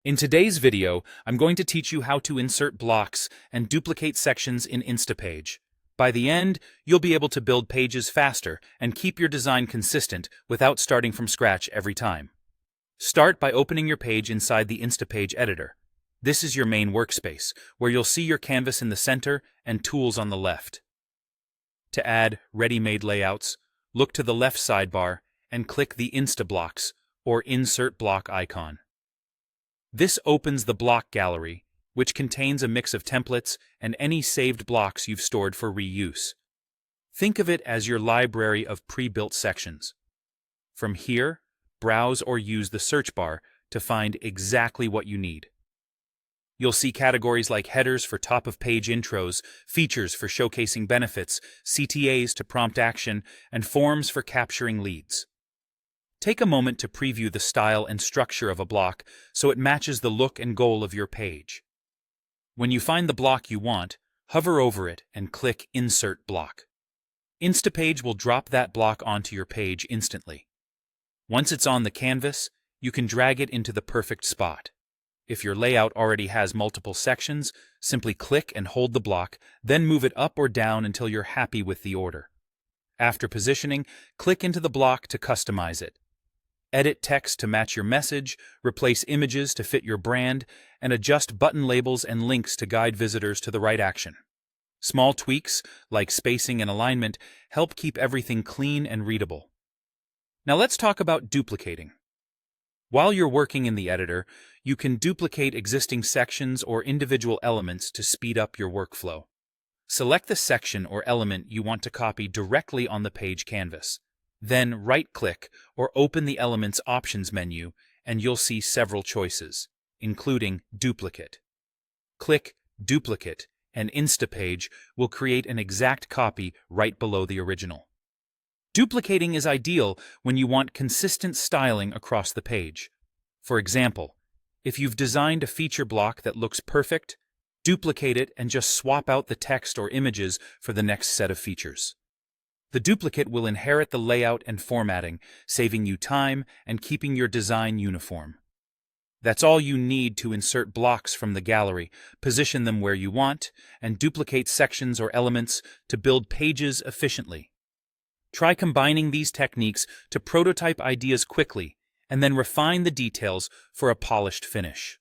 In today's video, I'm going to teach you how to insert blocks and duplicate sections in Instapage. By the end, you'll be able to build pages faster and keep your design consistent without starting from scratch every time. Start by opening your page inside the Instapage editor. This is your main workspace, where you'll see your canvas in the center and tools on the left. To add ready-made layouts, look to the left sidebar and click the Instablocks or Insert Block icon. This opens the block gallery, which contains a mix of templates and any saved blocks you've stored for reuse. Think of it as your library of pre-built sections. From here, browse or use the search bar to find exactly what you need. You'll see categories like headers for top-of-page intros, features for showcasing benefits, CTAs to prompt action, and forms for capturing leads. Take a moment to preview the style and structure of a block so it matches the look and goal of your page. When you find the block you want, hover over it and click Insert Block. Instapage will drop that block onto your page instantly. Once it's on the canvas, you can drag it into the perfect spot. If your layout already has multiple sections, simply click and hold the block, then move it up or down until you're happy with the order. After positioning, click into the block to customize it. Edit text to match your message, replace images to fit your brand, and adjust button labels and links to guide visitors to the right action. Small tweaks, like spacing and alignment, help keep everything clean and readable. Now let's talk about duplicating. While you're working in the editor, you can duplicate existing sections or individual elements to speed up your workflow. Select the section or element you want to copy directly on the page canvas. Then right-click or open the Element's Options menu and you'll see several choices, including Duplicate. Click Duplicate and Instapage will create an exact copy right below the original. Duplicating is ideal when you want consistent styling across the page. For example, if you've designed a feature block that looks perfect, duplicate it and just swap out the text or images for the next set of features. The duplicate will inherit the layout and formatting, saving you time and keeping your design uniform. That's all you need to insert blocks from the gallery, position them where you want, and duplicate sections or elements to build pages efficiently. Try combining these techniques to prototype ideas quickly and then refine the details for a polished finish.